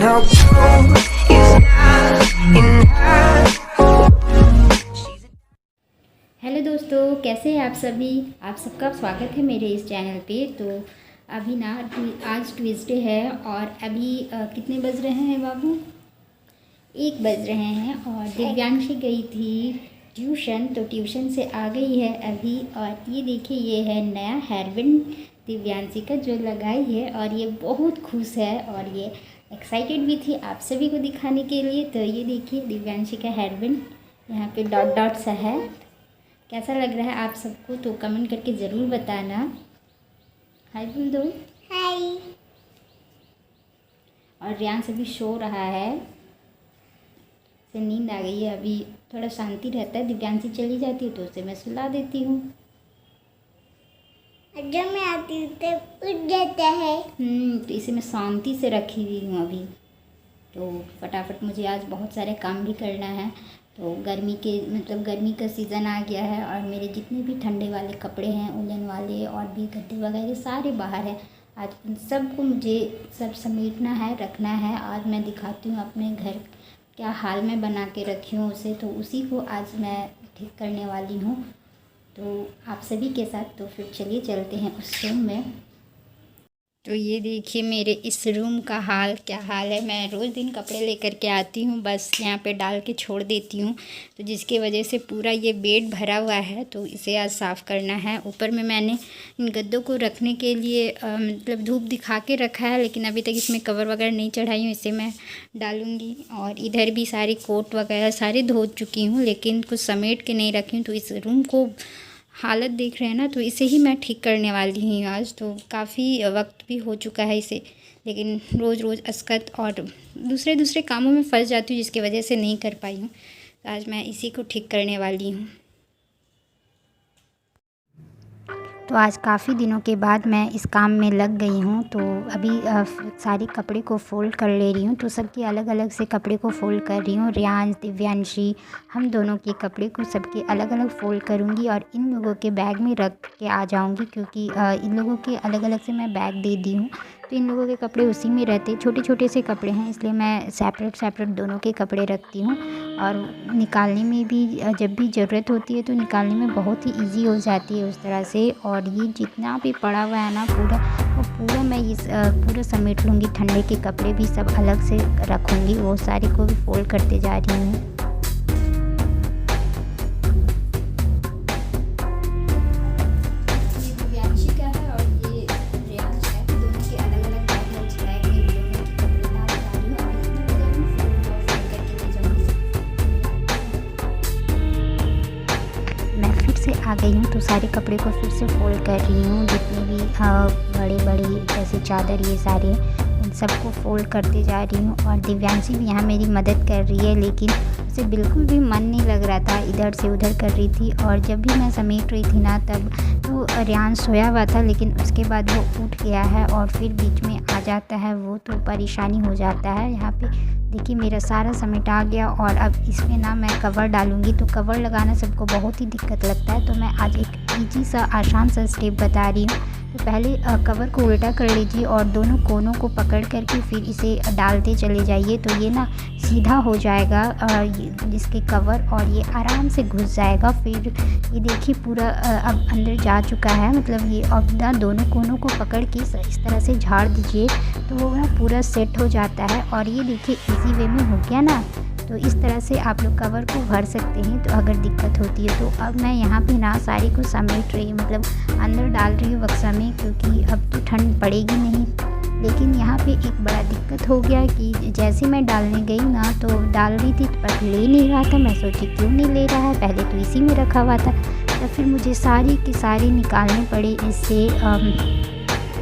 how blue is not enough. Hello दोस्तों, कैसे हैं आप सभी। आप सबका स्वागत है मेरे इस चैनल पे। तो अभी ना आज ट्यूसडे है और अभी कितने बज रहे हैं बाबू? 1 बज रहे हैं और दिव्यांशी गई थी ट्यूशन, तो ट्यूशन से आ गई है अभी। और ये देखिए, ये है नया हेयरबैंड दिव्यांशी का जो लगाई है और ये बहुत खुश है और ये एक्साइटेड भी थी आप सभी को दिखाने के लिए। तो ये देखिए दिव्यांशी का हेयरबैंड, यहाँ पे डॉट डॉट सा है। कैसा लग रहा है आप सबको तो कमेंट करके ज़रूर बताना। हाय बोल दो। हाय। और रियान से भी सो रहा है, से नींद आ गई है। अभी थोड़ा शांति रहता है, दिव्यांशी चली जाती है तो उसे मैं सुला देती हूँ। जब मैं आती हूँ तो उठ जाता है। तो इसे मैं शांति से रखी हुई हूँ अभी। तो फटाफट मुझे आज बहुत सारे काम भी करना है। तो गर्मी का सीज़न आ गया है और मेरे जितने भी ठंडे वाले कपड़े हैं, उलन वाले और भी गद्दे वगैरह सारे बाहर हैं। आज उन सबको मुझे सब समेटना है, रखना है। आज मैं दिखाती हूँ अपने घर क्या हाल में बना के रखी हूँ उसे, तो उसी को आज मैं ठीक करने वाली हूँ तो आप सभी के साथ। तो फिर चलिए चलते हैं उस रूम में। तो ये देखिए मेरे इस रूम का हाल क्या हाल है। मैं रोज़ दिन कपड़े लेकर के आती हूँ, बस यहाँ पे डाल के छोड़ देती हूँ, तो जिसकी वजह से पूरा ये बेड भरा हुआ है। तो इसे आज साफ़ करना है। ऊपर में मैंने इन गद्दों को रखने के लिए मतलब धूप दिखा के रखा है, लेकिन अभी तक इसमें कवर वगैरह नहीं चढ़ाई हूँ, इसे मैं डालूँगी। और इधर भी सारी कोट वगैरह सारी धो चुकी हूँ, लेकिन कुछ समेट के नहीं रखी हूँ। तो इस रूम को हालत देख रहे हैं ना, तो इसे ही मैं ठीक करने वाली हूँ आज। तो काफ़ी वक्त भी हो चुका है इसे, लेकिन रोज़ रोज़ अस्कत और दूसरे कामों में फंस जाती हूँ, जिसकी वजह से नहीं कर पाई हूँ। तो आज मैं इसी को ठीक करने वाली हूँ। तो आज काफ़ी दिनों के बाद मैं इस काम में लग गई हूँ। तो अभी सारे कपड़े को फ़ोल्ड कर ले रही हूँ। तो सबके अलग अलग से कपड़े को फ़ोल्ड कर रही हूँ। रियांश, दिव्यांशी, हम दोनों के कपड़े को सबके अलग अलग फ़ोल्ड करूँगी और इन लोगों के बैग में रख के आ जाऊँगी, क्योंकि इन लोगों के अलग अलग से मैं बैग दे दी हूँ। तो इन लोगों के कपड़े उसी में रहते, छोटे छोटे से कपड़े हैं, इसलिए मैं सेपरेट दोनों के कपड़े रखती हूँ। और निकालने में भी जब भी ज़रूरत होती है तो निकालने में बहुत ही इजी हो जाती है उस तरह से। और ये जितना भी पड़ा हुआ है ना पूरा मैं इस पूरा समेट लूँगी। ठंडे के कपड़े भी सब अलग से रखूँगी, वो सारे को भी फोल्ड करते जा रही हूँ। आ गई हूँ तो सारे कपड़े को फिर से फोल्ड कर रही हूँ। जितने भी बड़े जैसे चादर ये सारे, इन सबको फोल्ड करते जा रही हूँ। और दिव्यांशी भी यहाँ मेरी मदद कर रही है, लेकिन उसे बिल्कुल भी मन नहीं लग रहा था, इधर से उधर कर रही थी। और जब भी मैं समेट रही थी ना, तब तो रियान सोया हुआ था, लेकिन उसके बाद वो उठ गया है और फिर बीच में आ जाता है वो, तो परेशानी हो जाता है। यहाँ पे देखिए मेरा सारा समेट आ गया और अब इसमें ना मैं कवर डालूँगी। तो कवर लगाना सबको बहुत ही दिक्कत लगता है, तो मैं आज एक ईजी सा आसान सा स्टेप बता रही हूँ। तो पहले कवर को उल्टा कर लीजिए और दोनों कोनों को पकड़ करके फिर इसे डालते चले जाइए। तो ये ना सीधा हो जाएगा जिसके कवर, और ये आराम से घुस जाएगा। फिर ये देखिए पूरा अब अंदर जा चुका है, मतलब ये अब ना दोनों कोनों को पकड़ के इस तरह से झाड़ दीजिए, तो वो ना पूरा सेट हो जाता है। और ये देखिए इजी वे में हो गया ना। तो इस तरह से आप लोग कवर को भर सकते हैं, तो अगर दिक्कत होती है तो। अब मैं यहाँ पे ना सारी को समेट रही हूँ, मतलब अंदर डाल रही हूँ बक्सा में, क्योंकि अब तो ठंड पड़ेगी नहीं। लेकिन यहाँ पे एक बड़ा दिक्कत हो गया कि जैसे मैं डालने गई ना, तो डाल रही थी पर ले नहीं रहा था। मैं सोची क्यों नहीं ले रहा है, पहले तो इसी में रखा हुआ था। तो फिर मुझे सारी की सारी निकालने पड़े इससे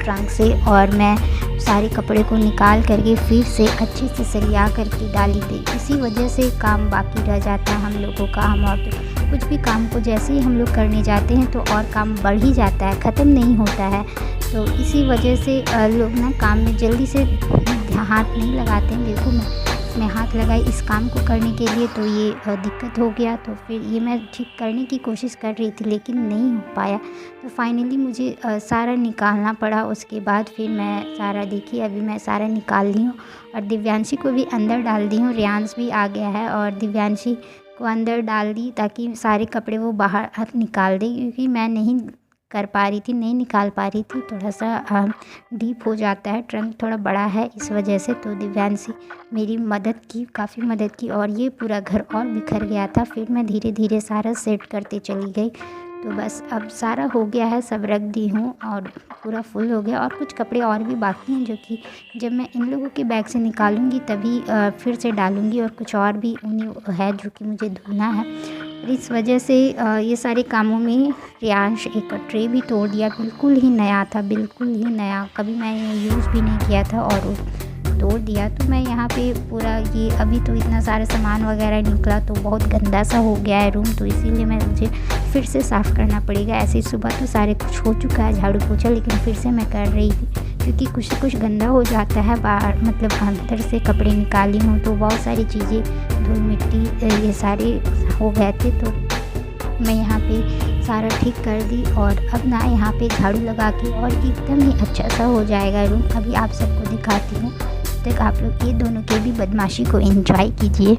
ट्रंक से, और मैं सारे कपड़े को निकाल करके फिर से अच्छे से सरिया करके डाली थी। इसी वजह से काम बाकी रह जाता है हम लोगों का। हम और कुछ भी काम को जैसे ही हम लोग करने जाते हैं तो और काम बढ़ ही जाता है, ख़त्म नहीं होता है। तो इसी वजह से लोग ना काम में जल्दी से हाथ नहीं लगाते हैं। देखो मैं इसमें हाथ लगाए इस काम को करने के लिए, तो ये दिक्कत हो गया। तो फिर ये मैं ठीक करने की कोशिश कर रही थी लेकिन नहीं हो पाया। तो फाइनली मुझे सारा निकालना पड़ा। उसके बाद फिर मैं सारा देखिए अभी मैं सारा निकाल ली हूँ और दिव्यांशी को भी अंदर डाल दी हूँ। रियांश भी आ गया है और दिव्यांशी को अंदर डाल दी ताकि सारे कपड़े वो बाहर निकाल दे, क्योंकि मैं नहीं कर पा रही थी, नहीं निकाल पा रही थी। थोड़ा सा डीप हो जाता है, ट्रंक थोड़ा बड़ा है इस वजह से। तो दिव्यांशी मेरी मदद की, काफ़ी मदद की और ये पूरा घर और बिखर गया था। फिर मैं धीरे धीरे सारा सेट करते चली गई। तो बस अब सारा हो गया है, सब रख दी हूँ और पूरा फुल हो गया। और कुछ कपड़े और भी बाकी हैं जो कि जब मैं इन लोगों के बैग से निकालूंगी तभी फिर से डालूंगी। और कुछ और भी उन्हीं है जो कि मुझे धोना है। और इस वजह से ये सारे कामों में रियांश एक ट्रे भी तोड़ दिया, बिल्कुल ही नया था, बिल्कुल ही नया, कभी मैंने यूज़ भी नहीं किया था और तोड़ दिया। तो मैं यहाँ पे पूरा ये अभी तो इतना सारा सामान वगैरह निकला तो बहुत गंदा सा हो गया है रूम, तो इसीलिए मुझे फिर से साफ़ करना पड़ेगा। ऐसे सुबह तो सारे कुछ हो चुका है झाड़ू पोछा, लेकिन फिर से मैं कर रही थी क्योंकि कुछ गंदा हो जाता है बाहर, मतलब अंदर से कपड़े निकाली हूँ तो बहुत सारी चीज़ें धूल मिट्टी ये सारे हो गए थे। तो मैं यहाँ पे सारा ठीक कर दी और अब ना यहाँ पे झाड़ू लगा के और एकदम ही अच्छा सा हो जाएगा रूम। अभी आप सबको दिखाती हूँ, तक आप लोग ये दोनों के भी बदमाशी को एंजॉय कीजिए।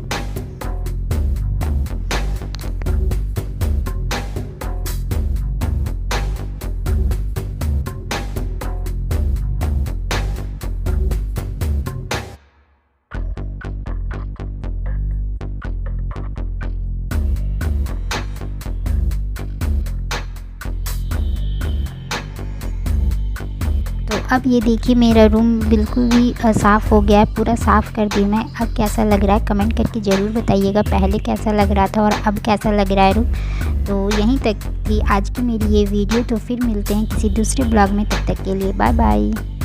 तो अब ये देखिए मेरा रूम बिल्कुल भी साफ़ हो गया है, पूरा साफ़ कर दी मैं। अब कैसा लग रहा है कमेंट करके ज़रूर बताइएगा, पहले कैसा लग रहा था और अब कैसा लग रहा है रूम। तो यहीं तक थी आज की मेरी ये वीडियो, तो फिर मिलते हैं किसी दूसरे ब्लॉग में, तब तक के लिए बाय बाय।